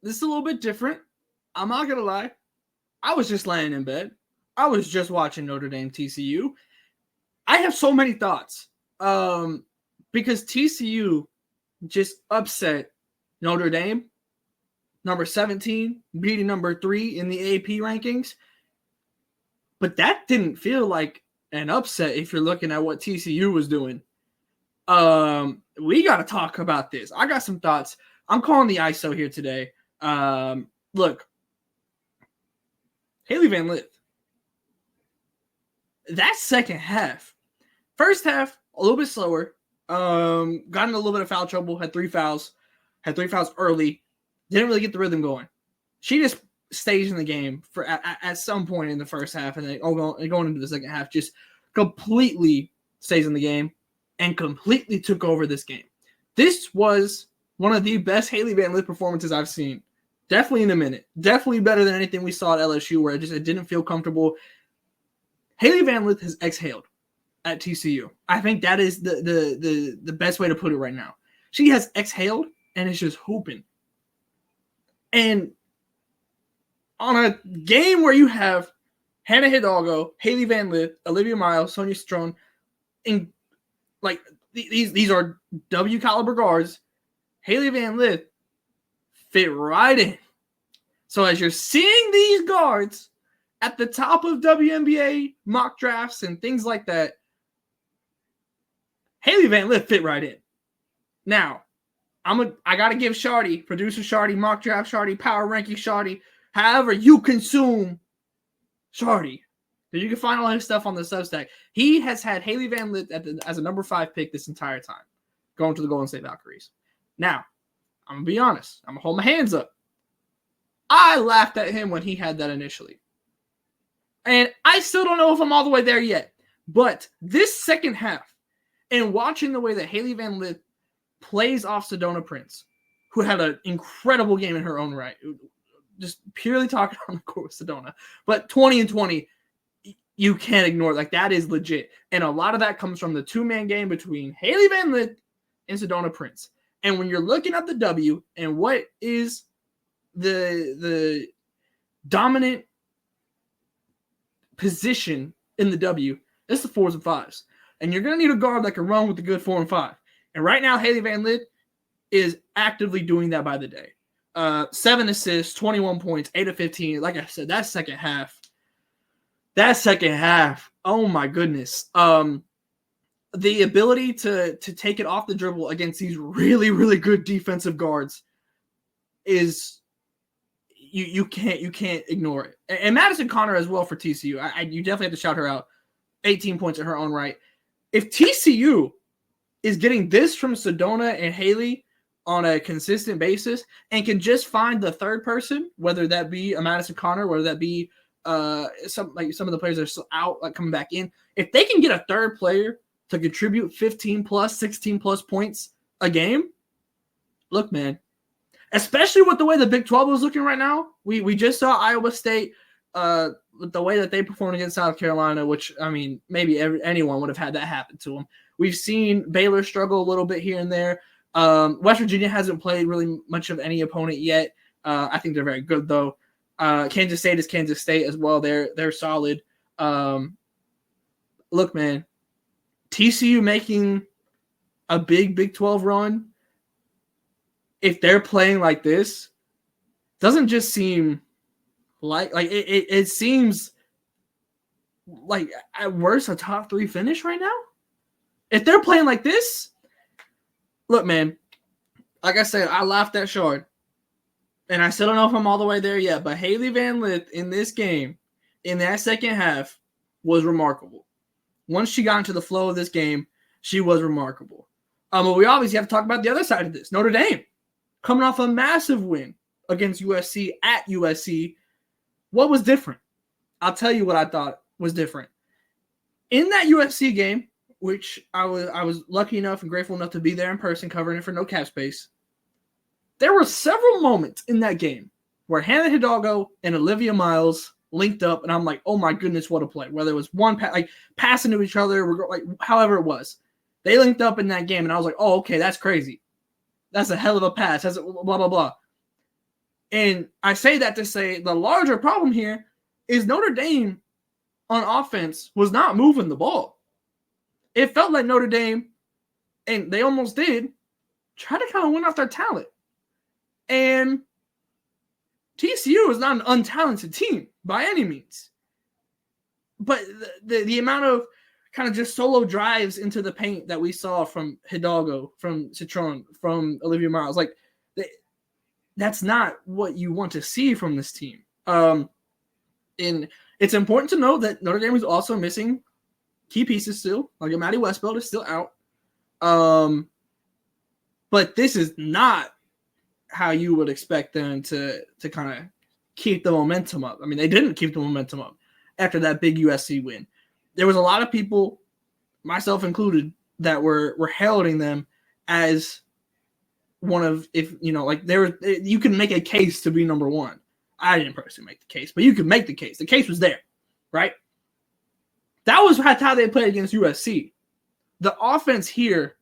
this is a little bit different. I'm not going to lie. I was just laying in bed. I was just watching Notre Dame TCU. I have so many thoughts because TCU just upset Notre Dame, number 17, beating number 3 in the AP rankings. But that didn't feel like an upset if you're looking at what TCU was doing. We got to talk about this. I got some thoughts. I'm calling the ISO here today. Look, Hailey Van Lith. That second half. First half, a little bit slower. Got in a little bit of foul trouble. Had three fouls early. Didn't really get the rhythm going. She just stays in the game for at some point in the first half, and then going into the second half, just completely stays in the game and completely took over this game. This was one of the best Hailey Van Lith performances I've seen. Definitely in a minute. Definitely better than anything we saw at LSU, where it didn't feel comfortable. Hailey Van Lith has exhaled at TCU. I think that is the best way to put it right now. She has exhaled and is just hooping. And on a game where you have Hannah Hidalgo, Hailey Van Lith, Olivia Miles, Sonia Strone, and like these are W caliber guards, Hailey Van Lith fit right in. So as you're seeing these guards at the top of WNBA mock drafts and things like that, Hailey Van Lith fit right in. Now, I gotta give Shardy, producer Shardy, mock draft Shardy, power ranking Shardy, however you consume Shardy. You can find all his stuff on the Substack. He has had Hailey Van Lith as a number 5 pick this entire time, going to the Golden State Valkyries. Now, I'm going to be honest. I'm going to hold my hands up. I laughed at him when he had that initially. And I still don't know if I'm all the way there yet. But this second half, and watching the way that Hailey Van Lith plays off Sedona Prince, who had an incredible game in her own right, just purely talking on the court with Sedona, but 20 and 20, you can't ignore it. Like, that is legit. And a lot of that comes from the two-man game between Hailey Van Lith and Sedona Prince. And when you're looking at the W and what is the dominant position in the W, it's the 4s and 5s. And you're going to need a guard that can run with the good 4 and 5. And right now, Hailey Van Lith is actively doing that by the day. 7 assists, 21 points, 8 of 15. Like I said, that second half, oh my goodness. The ability to take it off the dribble against these really, really good defensive guards is you can't ignore it. And Madison Connor as well for TCU. You definitely have to shout her out. 18 points in her own right. If TCU is getting this from Sedona and Hailey on a consistent basis and can just find the third person, whether that be a Madison Connor, whether that be some of the players that are still out, like coming back in, if they can get a third player to contribute 15 plus, 16 plus points a game, look, man, especially with the way the Big 12 was looking right now, we just saw Iowa State with the way that they performed against South Carolina, which, I mean, maybe anyone would have had that happen to them. We've seen Baylor struggle a little bit here and there. West Virginia hasn't played really much of any opponent yet. I think they're very good, though. Kansas State is Kansas State as well. They're solid. Look, man, TCU making a Big 12 run, if they're playing like this, doesn't just seem like it seems like at worst a top 3 finish right now. If they're playing like this, look, man, like I said, I laughed at Shard. And I still don't know if I'm all the way there yet, but Hailey Van Lith in this game, in that second half, was remarkable. Once she got into the flow of this game, she was remarkable. But we obviously have to talk about the other side of this. Notre Dame, coming off a massive win against USC at USC. What was different? I'll tell you what I thought was different. In that USC game, which I was lucky enough and grateful enough to be there in person covering it for No Cap Space, there were several moments in that game where Hannah Hidalgo and Olivia Miles linked up, and I'm like, oh my goodness, what a play. Whether it was one passing to each other, however it was. They linked up in that game, and I was like, oh, okay, that's crazy. That's a hell of a pass. That's blah, blah, blah. And I say that to say the larger problem here is Notre Dame on offense was not moving the ball. It felt like Notre Dame, and they almost did, try to kind of win off their talent. And TCU is not an untalented team by any means. But the amount of kind of just solo drives into the paint that we saw from Hidalgo, from Citron, from Olivia Miles, like that's not what you want to see from this team. And it's important to note that Notre Dame is also missing key pieces still. Like Maddie Westbeld is still out. But this is not how you would expect them to kind of keep the momentum up. I mean, they didn't keep the momentum up after that big USC win. There was a lot of people, myself included, that were heralding them as one of, if you know, like you can make a case to be number one. I didn't personally make the case, but you could make the case. The case was there, right? That was how they played against USC. The offense here,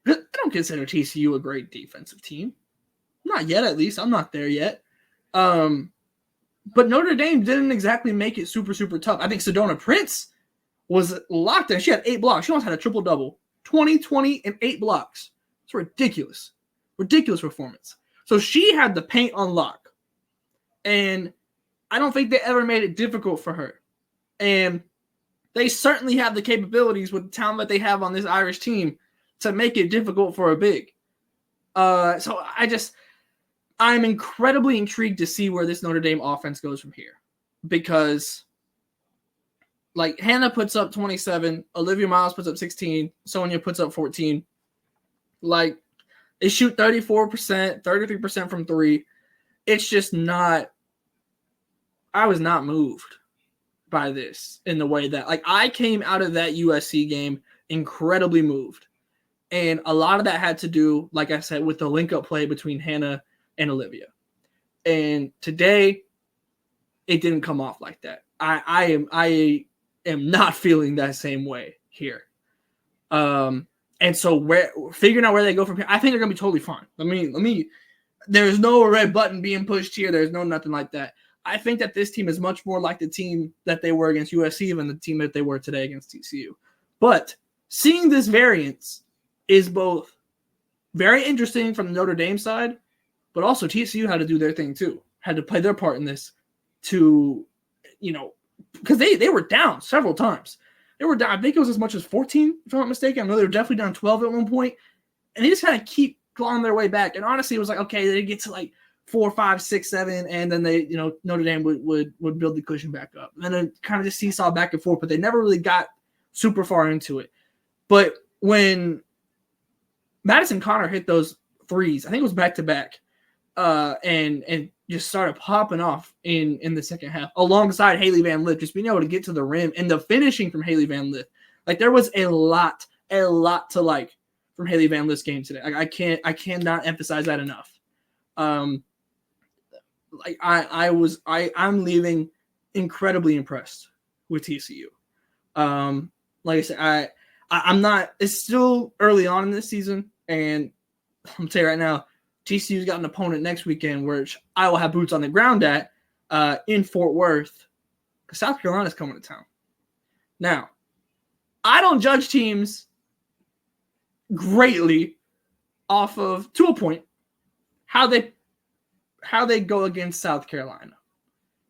I don't consider TCU a great defensive team. Not yet, at least. I'm not there yet. But Notre Dame didn't exactly make it super, super tough. I think Sedona Prince was locked in. She had 8 blocks. She almost had a triple-double. 20, and 8 blocks. It's ridiculous. Ridiculous performance. So she had the paint on lock. And I don't think they ever made it difficult for her. And they certainly have the capabilities with the talent that they have on this Irish team to make it difficult for a big. So I'm incredibly intrigued to see where this Notre Dame offense goes from here. Because, like, Hannah puts up 27, Olivia Miles puts up 16, Sonia puts up 14. Like, they shoot 34%, 33% from 3. It's just not – I was not moved by this in the way that – like, I came out of that USC game incredibly moved. And a lot of that had to do, like I said, with the link-up play between Hannah and Olivia. And today, it didn't come off like that. I am not feeling that same way here. And so figuring out where they go from here, I think they're gonna be totally fine. Let me. There's no red button being pushed here. There's no nothing like that. I think that this team is much more like the team that they were against USC than the team that they were today against TCU. But seeing this variance is both very interesting from the Notre Dame side, but also TCU had to do their thing too. Had to play their part in this to, because they were down several times. They were down, I think it was as much as 14, if I'm not mistaken. I know they were definitely down 12 at one point. And they just kind of keep clawing their way back. And honestly, it was like, okay, they get to like 4, 5, 6, 7, and then they, Notre Dame would build the cushion back up. And then it kind of just seesaw back and forth, but they never really got super far into it. But when Madison Connor hit those threes, I think it was back-to-back, and just started popping off in the second half, alongside Hailey Van Lith, just being able to get to the rim and the finishing from Hailey Van Lith. Like, there was a lot to like from Hailey Van Lith's game today. Like, I cannot emphasize that enough. I'm leaving incredibly impressed with TCU. Like I said, I'm not. It's still early on in this season, and I'm gonna tell you right now, TCU's got an opponent next weekend, which I will have boots on the ground at in Fort Worth, because South Carolina's coming to town. Now, I don't judge teams greatly off of, to a point, how they go against South Carolina,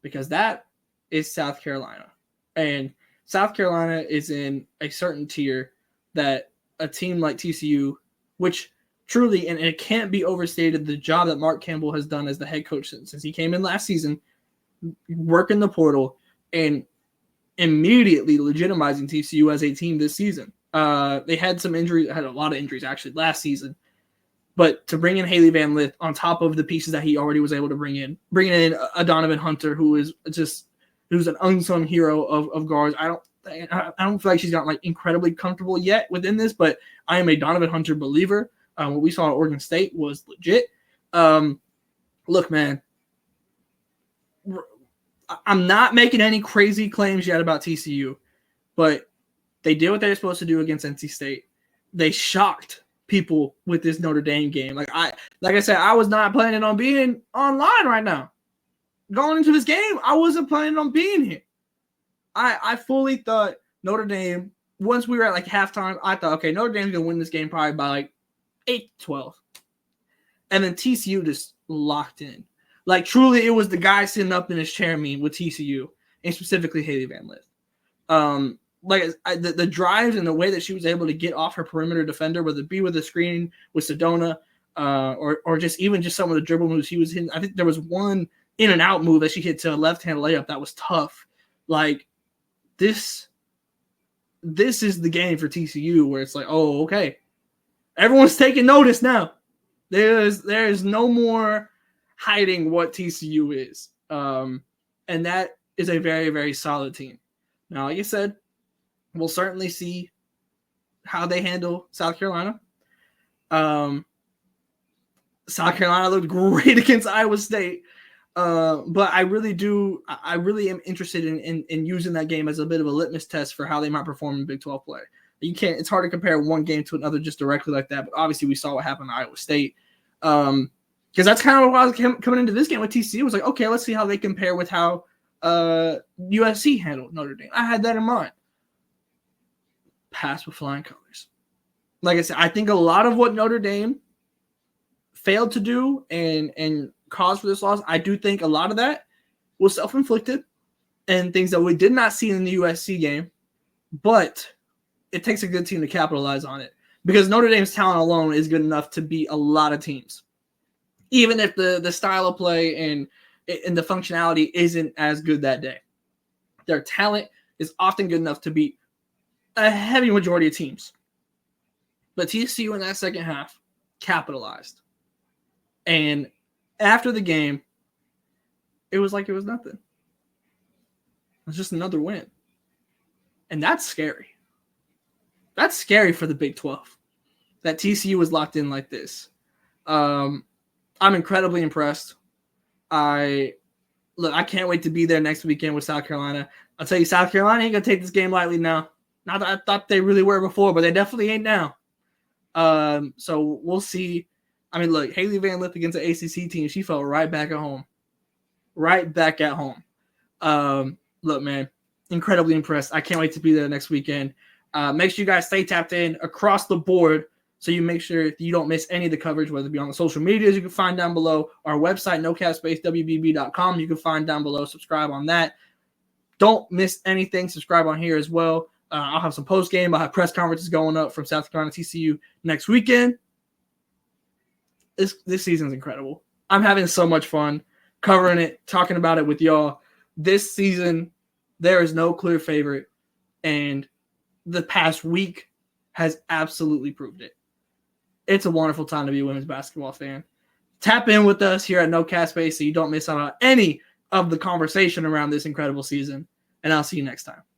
because that is South Carolina, and South Carolina is in a certain tier that a team like TCU, which truly, and it can't be overstated, the job that Mark Campbell has done as the head coach since he came in last season, working the portal and immediately legitimizing TCU as a team this season. They had some injuries, had a lot of injuries actually last season, but to bring in Hailey Van Lith on top of the pieces that he already was able to bringing in a Donovan Hunter, who's an unsung hero of guards. I don't feel like she's gotten like incredibly comfortable yet within this, but I am a Donovan Hunter believer. What we saw at Oregon State was legit. Look, man, I'm not making any crazy claims yet about TCU, but they did what they were supposed to do against NC State. They shocked people with this Notre Dame game. Like I said, I was not planning on being online right now. Going into this game, I wasn't planning on being here. I fully thought Notre Dame, once we were at like halftime, I thought, okay, Notre Dame's going to win this game probably by like 8-12. And then TCU just locked in. Like, truly, it was the guy sitting up in his chair meme with TCU, and specifically Hailey Van Lith. The drives and the way that she was able to get off her perimeter defender, whether it be with a screen with Sedona, or just even just some of the dribble moves she was hitting. I think there was one in and out move that she hit to a left-hand layup that was tough. Like, this is the game for TCU where it's like, oh, okay, everyone's taking notice now. There's no more hiding what TCU is. And that is a very, very solid team. Now, like I said, we'll certainly see how they handle South Carolina. South Carolina looked great against Iowa State. But I really am interested in using that game as a bit of a litmus test for how they might perform in Big 12 play. It's hard to compare one game to another just directly like that, but obviously we saw what happened to Iowa State. Because that's kind of what I was coming into this game with TCU. It was like, okay, let's see how they compare with how USC handled Notre Dame. I had that in mind. Passed with flying colors. Like I said, I think a lot of what Notre Dame failed to do and caused for this loss, I do think a lot of that was self-inflicted and things that we did not see in the USC game, but it takes a good team to capitalize on it because Notre Dame's talent alone is good enough to beat a lot of teams, even if the style of play and the functionality isn't as good that day. Their talent is often good enough to beat a heavy majority of teams. But TCU in that second half capitalized. And after the game, it was like it was nothing. It was just another win. And that's scary. That's scary for the Big 12. That TCU was locked in like this. I'm incredibly impressed. I can't wait to be there next weekend with South Carolina. I'll tell you, South Carolina ain't going to take this game lightly now. Not that I thought they really were before, but they definitely ain't now. So we'll see. I mean, look, Hailey Van Lith against the ACC team, she felt right back at home. Right back at home. Look, man, incredibly impressed. I can't wait to be there next weekend. Make sure you guys stay tapped in across the board so you make sure you don't miss any of the coverage, whether it be on the social medias you can find down below, our website, nocapspacewbb.com, you can find down below. Subscribe on that. Don't miss anything. Subscribe on here as well. I'll have some post-game. I'll have press conferences going up from South Carolina TCU next weekend. This season's incredible. I'm having so much fun covering it, talking about it with y'all. This season, there is no clear favorite, and the past week has absolutely proved it. It's a wonderful time to be a women's basketball fan. Tap in with us here at No Cap Space so you don't miss out on any of the conversation around this incredible season, and I'll see you next time.